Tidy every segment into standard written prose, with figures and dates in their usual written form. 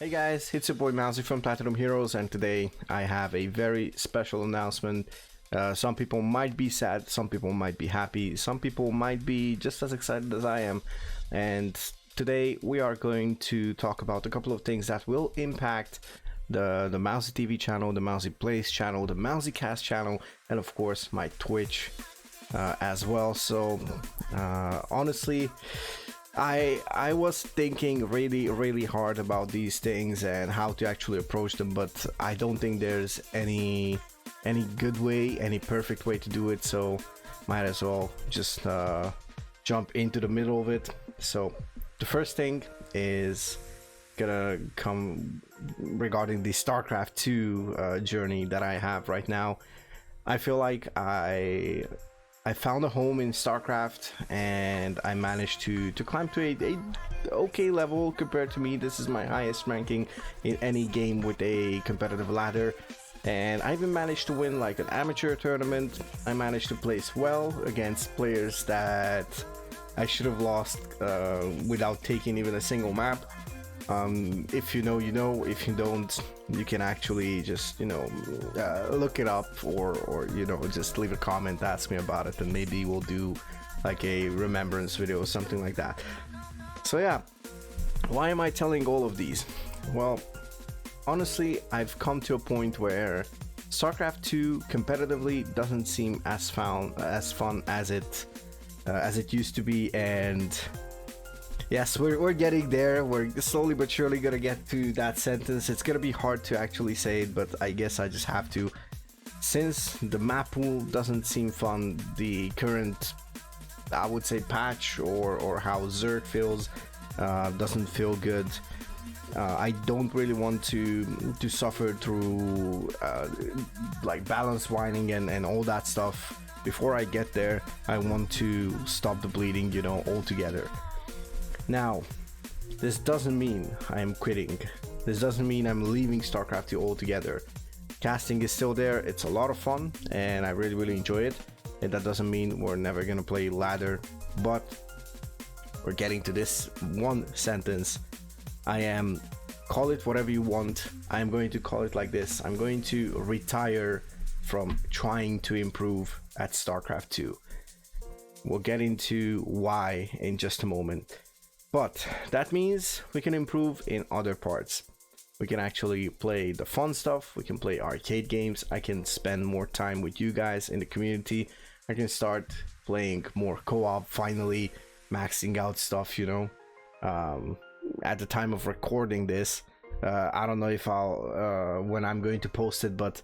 Hey guys, it's your boy Mauzy from Platinum Heroes, and today I have a very special announcement. Some people might be sad, some people might be happy, some people might be just as excited as I am. And today we are going to talk about a couple of things that will impact the Mauzy TV channel, the Mauzy Plays channel, the mauzycasts channel, and of course my Twitch as well. So honestly, I was thinking really hard about these things and how to actually approach them, but I don't think there's any good way, any perfect way to do it, so might as well just jump into the middle of it. So the first thing is gonna come regarding the StarCraft 2 journey that I have right now. I feel like I found a home in StarCraft, and I managed to climb to a okay level compared to me. This is my highest ranking in any game with a competitive ladder, and I even managed to win like an amateur tournament. I managed to place well against players that I should have lost without taking even a single map. If you know, you know. If you don't, you can actually just look it up, or just leave a comment, ask me about it, and maybe we'll do like a remembrance video or something like that. So yeah, why am I telling all of these? Well, honestly, I've come to a point where StarCraft 2 competitively doesn't seem as fun as it used to be, and yes, we're getting there. We're slowly but surely gonna get to that sentence. It's gonna be hard to actually say it, but I guess I just have to. Since the map pool doesn't seem fun, the current, I would say, patch or how Zerg feels doesn't feel good. I don't really want to suffer through like balance whining and all that stuff. Before I get there, I want to stop the bleeding, altogether. Now, this doesn't mean I'm quitting. This doesn't mean I'm leaving StarCraft 2 altogether. Casting is still there. It's a lot of fun, and I really enjoy it. And that doesn't mean we're never gonna play ladder, but we're getting to this one sentence. I am, call it whatever you want. I'm going to call it like this. I'm going to retire from trying to improve at StarCraft 2. We'll get into why in just a moment. But that means we can improve in other parts. We can actually play the fun stuff. We can play arcade games. I can spend more time with you guys in the community. I can start playing more co-op, finally maxing out stuff, at the time of recording this. I don't know if I'll, when I'm going to post it, but,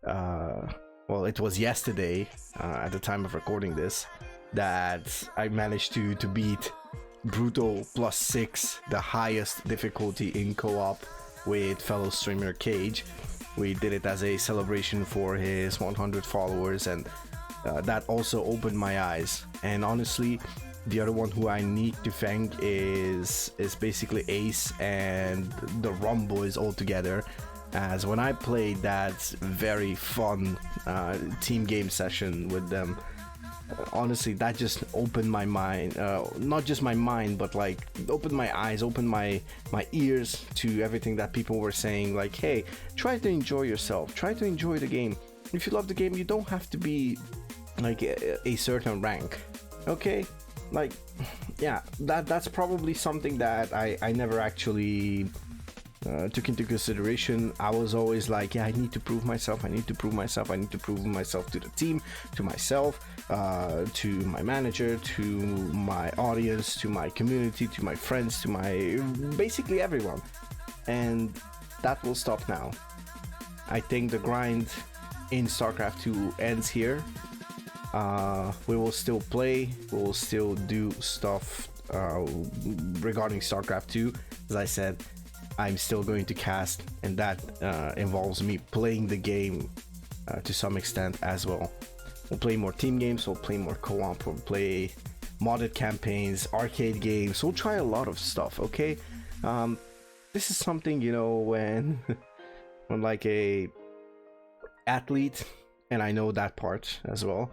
well, it was yesterday, at the time of recording this, that I managed to beat Brutal +6, the highest difficulty in co-op, with fellow streamer Cage. We did it as a celebration for his 100 followers, and that also opened my eyes. And honestly, the other one who I need to thank is basically Ace and the Rum Boys all together, as when I played that very fun team game session with them, honestly, that just opened my mind, not just my mind, but like opened my eyes, opened my ears to everything that people were saying, like, hey, try to enjoy yourself, try to enjoy the game. If you love the game, you don't have to be like a certain rank, okay? Like, yeah, that's probably something that I never actually took into consideration. I was always like, yeah, I need to prove myself, I need to prove myself, I need to prove myself to the team, to myself, to my manager, to my audience, to my community, to my friends, to my basically everyone. And that will stop now. I think the grind in StarCraft 2 ends here. We will still play, we will still do stuff regarding StarCraft 2. As I said, I'm still going to cast, and that involves me playing the game to some extent as well. We'll play more team games, we'll play more co-op, we'll play modded campaigns, arcade games, we'll try a lot of stuff, okay? This is something, when like a athlete, and I know that part as well,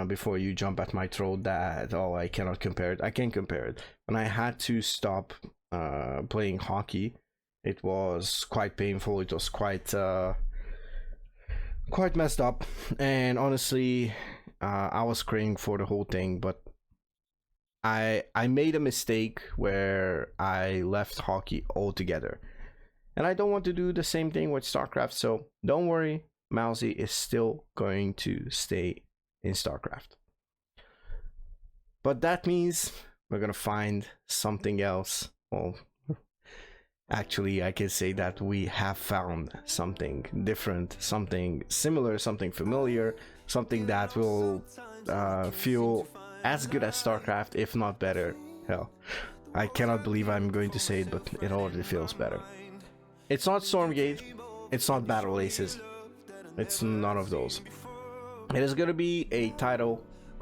before you jump at my throat that, oh, I cannot compare it. I can compare it. When I had to stop playing hockey It was quite painful. It was quite messed up, and honestly, I was craving for the whole thing. But I made a mistake where I left hockey altogether, and I don't want to do the same thing with StarCraft. So don't worry, Mauzy is still going to stay in StarCraft. But that means we're gonna find something else. Well, actually, I can say that we have found something different, something similar, something familiar, something that will feel as good as StarCraft, if not better. Hell, I cannot believe I'm going to say it, but it already feels better. It's not Stormgate, it's not Battle Aces, it's none of those. It is going to be a title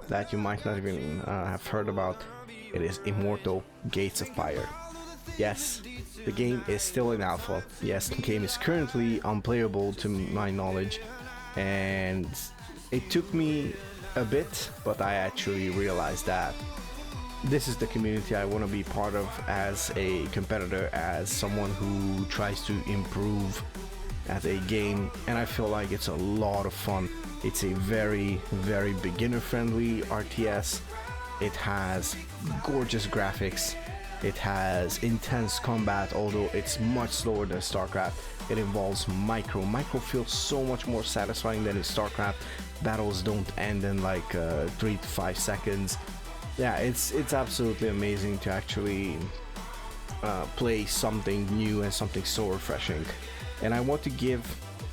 that you might not even have heard about. It is Immortal Gates of Fire. Yes, the game is still in alpha. Yes, the game is currently unplayable to my knowledge, and it took me a bit, but I actually realized that this is the community I want to be part of as a competitor, as someone who tries to improve at a game, and I feel like it's a lot of fun. It's a very, very beginner friendly RTS. It has gorgeous graphics. It has intense combat, although it's much slower than StarCraft. It involves micro. Micro feels so much more satisfying than in StarCraft. Battles don't end in like 3 to 5 seconds. Yeah, it's absolutely amazing to actually play something new and something so refreshing. And I want to give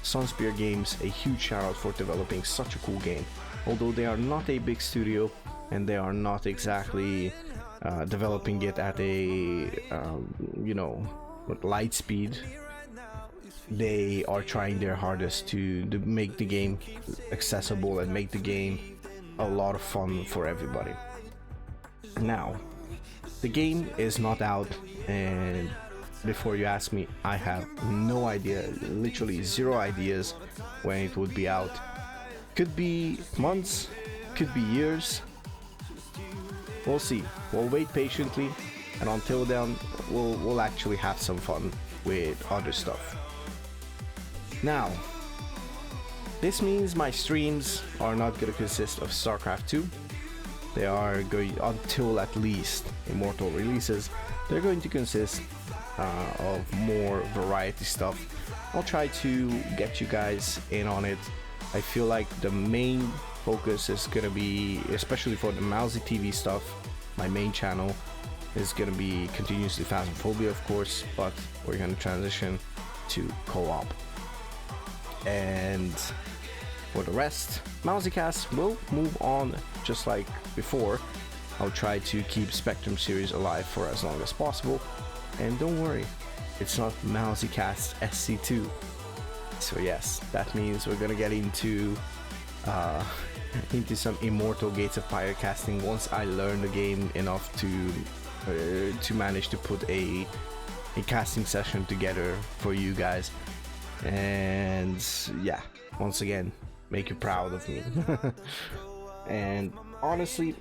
Sunspear Games a huge shout out for developing such a cool game. Although they are not a big studio and they are not exactly developing it at a with light speed, they are trying their hardest to make the game accessible and make the game a lot of fun for everybody. Now, the game is not out, and before you ask me, I have no idea, literally zero ideas when it would be out. Could be months, could be years. We'll see. We'll wait patiently, and until then, we'll actually have some fun with other stuff. Now, this means my streams are not going to consist of StarCraft 2. They are going, until at least Immortal releases, they're going to consist of more variety stuff. I'll try to get you guys in on it. I feel like the main focus is going to be, especially for the Mauzy TV stuff, my main channel is going to be continuously Phasmophobia, of course, but we're going to transition to co-op. And for the rest, mauzycasts will move on just like before. I'll try to keep Spectrum series alive for as long as possible. And don't worry, it's not mauzycasts SC2. So yes, that means we're gonna get into some Immortal Gates of Fire casting once I learn the game enough to manage to put a casting session together for you guys. And yeah, once again, make you proud of me. And honestly,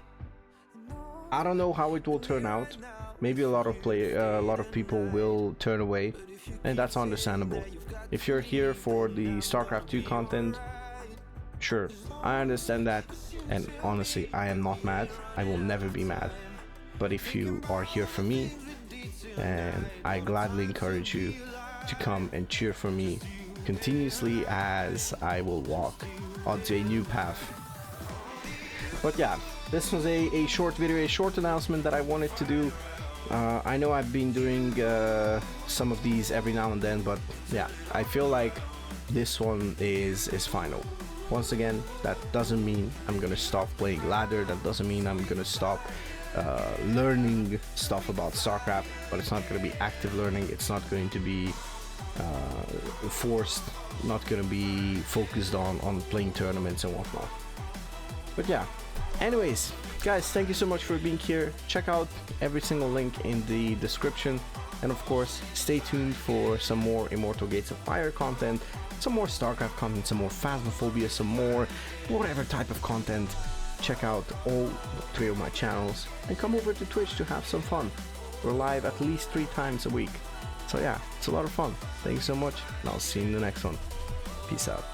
I don't know how it will turn out. Maybe a lot of people will turn away, and that's understandable. If you're here for the StarCraft 2 content, sure, I understand that, and honestly, I am not mad. I will never be mad. But if you are here for me, and I gladly encourage you to come and cheer for me continuously as I will walk onto a new path. But yeah, this was a short video, a short announcement that I wanted to do. I know I've been doing some of these every now and then, but yeah, I feel like this one is final. Once again, that doesn't mean I'm gonna stop playing ladder, that doesn't mean I'm gonna stop learning stuff about StarCraft, but it's not going to be active learning, it's not going to be forced, not going to be focused on playing tournaments and whatnot. But yeah, anyways, guys, thank you so much for being here. Check out every single link in the description, and of course, stay tuned for some more Immortal Gates of Fire content, some more StarCraft content, some more Phasmophobia, some more whatever type of content. Check out all 3 of my channels and come over to Twitch to have some fun. We're live at least 3 times a week. So yeah, it's a lot of fun. Thank you so much, and I'll see you in the next one. Peace out.